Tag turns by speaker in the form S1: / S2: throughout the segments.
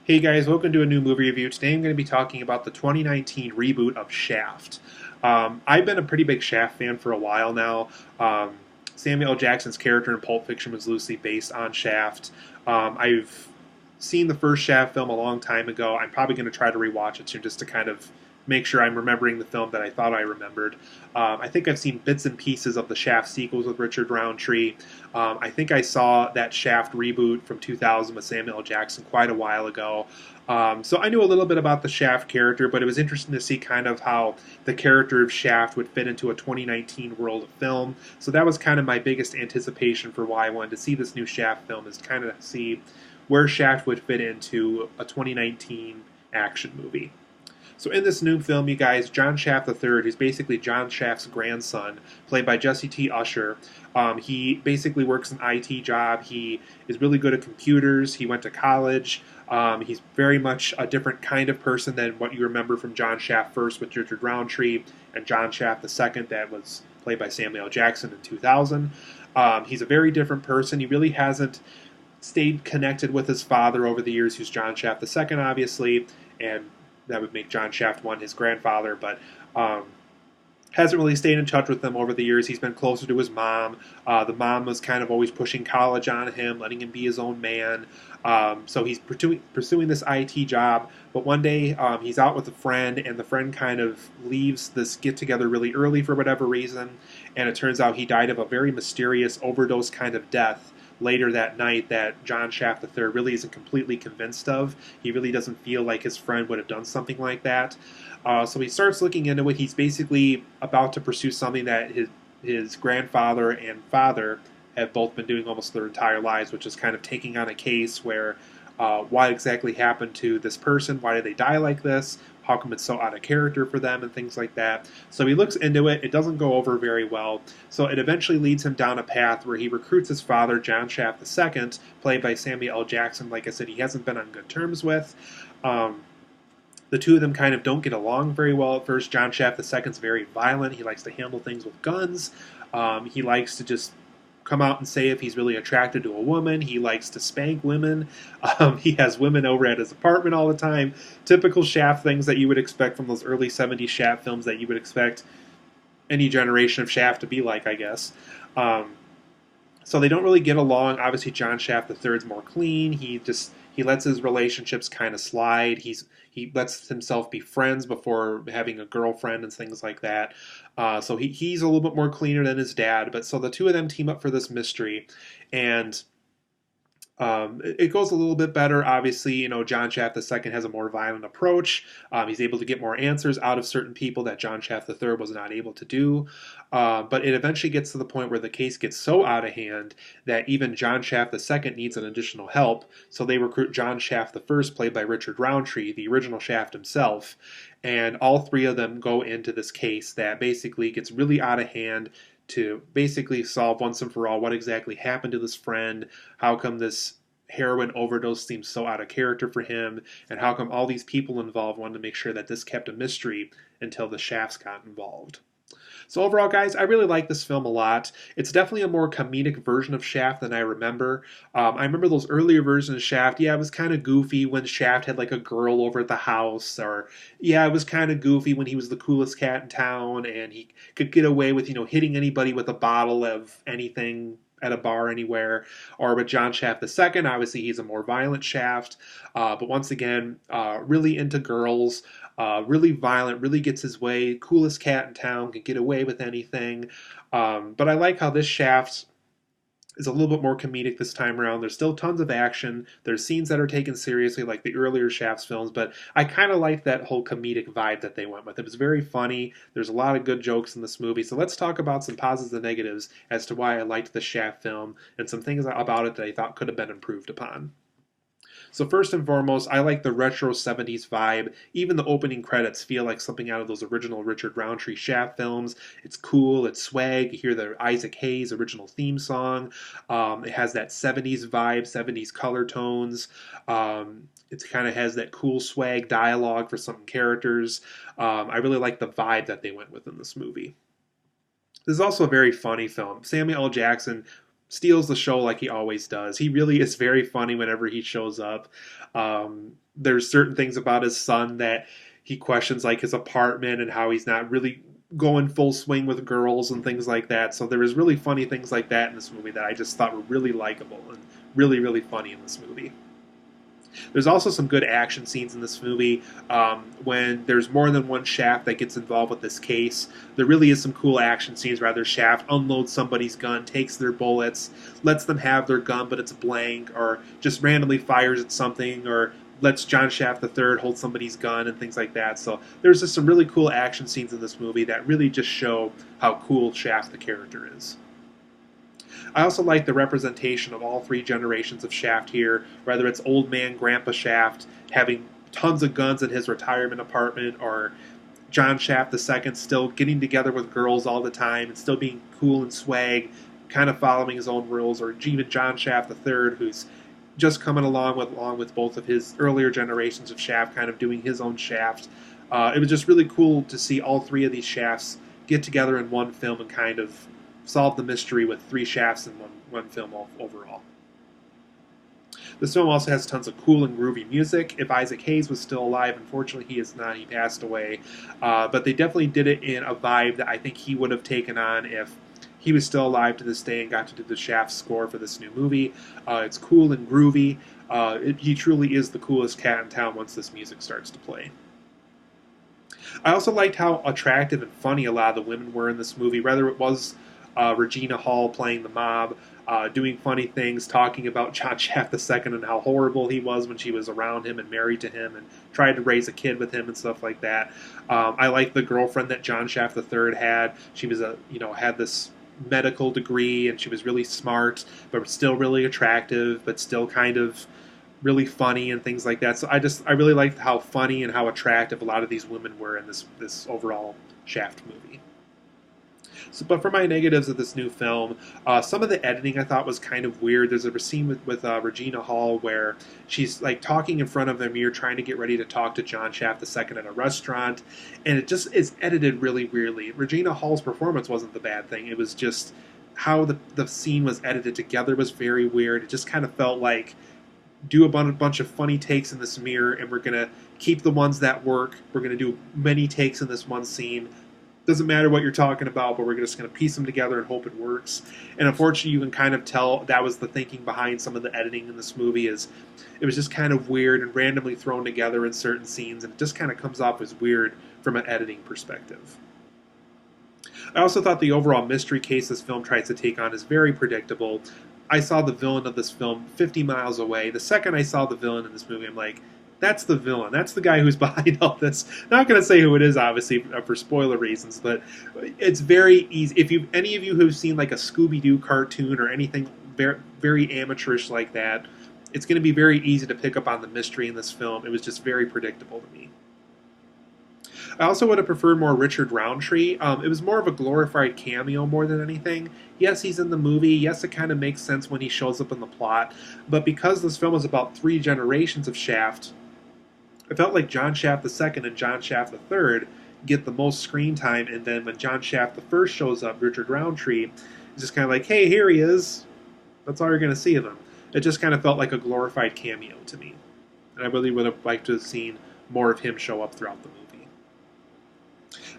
S1: Hey guys, welcome to a new movie review. Today I'm going to be talking about the 2019 reboot of Shaft. I've been a pretty big Shaft fan for a while now. Samuel L. Jackson's character in Pulp Fiction was loosely based on Shaft. I've seen the first Shaft film a long time ago. I'm probably going to try to rewatch it soon just to kind of make sure I'm remembering the film that I thought I remembered. I think I've seen bits and pieces of the Shaft sequels with Richard Roundtree. I think I saw that Shaft reboot from 2000 with Samuel L. Jackson quite a while ago. So I knew a little bit about the Shaft character, but it was interesting to see kind of how the character of Shaft would fit into a 2019 world of film. So that was kind of my biggest anticipation for why I wanted to see this new Shaft film, is kind of see where Shaft would fit into a 2019 action movie. So in this new film, you guys, John Shaft III, who's basically John Shaft's grandson, played by Jesse T. Usher, he basically works an IT job. He is really good at computers. He went to college. He's very much a different kind of person than what you remember from John Shaft first with Richard Roundtree and John Shaft II, that was played by Samuel L. Jackson in 2000. He's a very different person. He really hasn't stayed connected with his father over the years, who's John Shaft II, obviously, and that would make John Shaft I his grandfather, but hasn't really stayed in touch with them over the years. He's been closer to his mom. The mom was kind of always pushing college on him, letting him be his own man. So he's pursuing this IT job, but one day he's out with a friend, and the friend kind of leaves this get-together really early for whatever reason, and it turns out he died of a very mysterious overdose kind of death later that night that John Shaft III really isn't completely convinced of. He really doesn't feel like his friend would have done something like that. So he starts looking into it. He's basically about to pursue something that his grandfather and father have both been doing almost their entire lives, which is kind of taking on a case where what exactly happened to this person? Why did they die like this? How come it's so out of character for them and things like that? So he looks into it. It doesn't go over very well. So it eventually leads him down a path where he recruits his father, John Shaft II, played by Samuel L. Jackson. Like I said, he hasn't been on good terms with. The two of them kind of don't get along very well at first. John Shaft II is very violent. He likes to handle things with guns. He likes to just come out and say if he's really attracted to a woman. He likes to spank women. He has women over at his apartment all the time. Typical Shaft things that you would expect from those early 70s Shaft films that you would expect any generation of Shaft to be like, I guess. So they don't really get along. Obviously, John Shaft III is more clean. He lets his relationships kind of slide. He lets himself be friends before having a girlfriend and things like that. So he's a little bit more cleaner than his dad. But so the two of them team up for this mystery, and it goes a little bit better. Obviously, John Shaft II has a more violent approach. He's able to get more answers out of certain people that John Shaft III was not able to do. But it eventually gets to the point where the case gets so out of hand that even John Shaft II needs an additional help. So they recruit John Shaft I, played by Richard Roundtree, the original Shaft himself. And all three of them go into this case that basically gets really out of hand, to basically solve once and for all what exactly happened to this friend, how come this heroin overdose seems so out of character for him, and how come all these people involved wanted to make sure that this kept a mystery until the Shafts got involved. So overall, guys, I really like this film a lot. It's definitely a more comedic version of Shaft than I remember. I remember those earlier versions of Shaft. Yeah, it was kind of goofy when Shaft had like a girl over at the house, or yeah, it was kind of goofy when he was the coolest cat in town and he could get away with, hitting anybody with a bottle of anything at a bar anywhere. Or with John Shaft II, obviously he's a more violent Shaft, but once again, really into girls, really violent, really gets his way, coolest cat in town, can get away with anything. But I like how this Shaft is a little bit more comedic this time around. There's still tons of action. There's scenes that are taken seriously, like the earlier Shafts films, but I kind of like that whole comedic vibe that they went with. It was very funny. There's a lot of good jokes in this movie. So let's talk about some positives and negatives as to why I liked the Shaft film and some things about it that I thought could have been improved upon. So first and foremost, I like the retro 70s vibe. Even the opening credits feel like something out of those original Richard Roundtree Shaft films. It's cool, it's swag. You hear the Isaac Hayes original theme song. It has that 70s vibe, 70s color tones. It kind of has that cool swag dialogue for some characters. I really like the vibe that they went with in this movie. This is also a very funny film. Samuel L. Jackson steals the show like he always does. He really is very funny whenever he shows up. There's certain things about his son that he questions, like his apartment and how he's not really going full swing with girls and things like that. So there was really funny things like that in this movie that I just thought were really likable and really, really funny in this movie. There's also some good action scenes in this movie when there's more than one Shaft that gets involved with this case. There really is some cool action scenes where Shaft unloads somebody's gun, takes their bullets, lets them have their gun but it's blank, or just randomly fires at something, or lets John Shaft III hold somebody's gun and things like that. So there's just some really cool action scenes in this movie that really just show how cool Shaft the character is. I also like the representation of all three generations of Shaft here, whether it's old man Grandpa Shaft having tons of guns in his retirement apartment, or John Shaft II still getting together with girls all the time and still being cool and swag, kind of following his own rules, or even John Shaft III, who's just coming along with both of his earlier generations of Shaft, kind of doing his own Shaft. It was just really cool to see all three of these Shafts get together in one film and kind of solve the mystery with three Shafts in one film overall. This film also has tons of cool and groovy music. If Isaac Hayes was still alive, unfortunately he is not, he passed away. But they definitely did it in a vibe that I think he would have taken on if he was still alive to this day and got to do the Shaft score for this new movie. It's cool and groovy. He truly is the coolest cat in town once this music starts to play. I also liked how attractive and funny a lot of the women were in this movie, whether it was Regina Hall playing the mob, doing funny things, talking about John Shaft II and how horrible he was when she was around him and married to him and tried to raise a kid with him and stuff like that. I like the girlfriend that John Shaft III had. She was had this medical degree and she was really smart, but still really attractive, but still kind of really funny and things like that. So I really liked how funny and how attractive a lot of these women were in this overall Shaft movie. So, but for my negatives of this new film, some of the editing I thought was kind of weird. There's a scene with Regina Hall where she's like talking in front of the mirror, trying to get ready to talk to John Shaft II at a restaurant, and it just is edited really weirdly. Regina Hall's performance wasn't the bad thing. It was just how the scene was edited together was very weird. It just kind of felt like do a bunch of funny takes in this mirror, and we're going to keep the ones that work. We're going to do many takes in this one scene. Doesn't matter what you're talking about, but we're just going to piece them together and hope it works. And unfortunately, you can kind of tell that was the thinking behind some of the editing in this movie. Is it was just kind of weird and randomly thrown together in certain scenes, and it just kind of comes off as weird from an editing perspective. I also thought the overall mystery case this film tries to take on is very predictable. I saw the villain of this film 50 miles away. The second I saw the villain in this movie, I'm like, that's the villain. That's the guy who's behind all this. Not going to say who it is, obviously, for spoiler reasons, but it's very easy. If any of you who've seen like a Scooby-Doo cartoon or anything very, very amateurish like that, it's going to be very easy to pick up on the mystery in this film. It was just very predictable to me. I also would have preferred more Richard Roundtree. It was more of a glorified cameo more than anything. Yes, he's in the movie. Yes, it kind of makes sense when he shows up in the plot. But because this film is about three generations of Shaft, I felt like John Shaft II and John Shaft III get the most screen time, and then when John Shaft I shows up, Richard Roundtree is just kind of like, hey, here he is. That's all you're going to see of him. It just kind of felt like a glorified cameo to me. And I really would have liked to have seen more of him show up throughout the movie.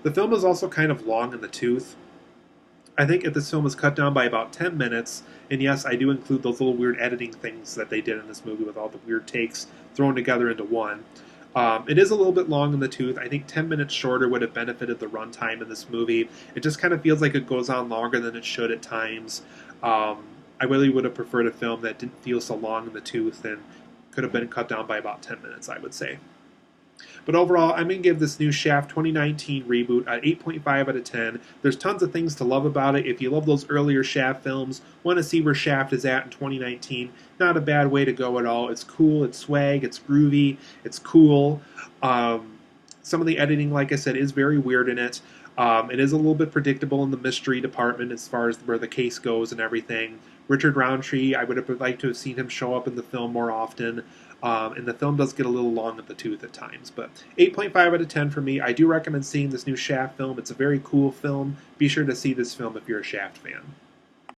S1: The film is also kind of long in the tooth. I think if this film is cut down by about 10 minutes, and yes, I do include those little weird editing things that they did in this movie with all the weird takes thrown together into one. It is a little bit long in the tooth. I think 10 minutes shorter would have benefited the runtime in this movie. It just kind of feels like it goes on longer than it should at times. I really would have preferred a film that didn't feel so long in the tooth and could have been cut down by about 10 minutes, I would say. But overall, I'm going to give this new Shaft 2019 reboot an 8.5 out of 10. There's tons of things to love about it. If you love those earlier Shaft films, want to see where Shaft is at in 2019, not a bad way to go at all. It's cool, it's swag, it's groovy, it's cool. Some of the editing, like I said, is very weird in it. It is a little bit predictable in the mystery department as far as where the case goes and everything. Richard Roundtree, I would have liked to have seen him show up in the film more often. And the film does get a little long at the tooth at times. But 8.5 out of 10 for me. I do recommend seeing this new Shaft film. It's a very cool film. Be sure to see this film if you're a Shaft fan.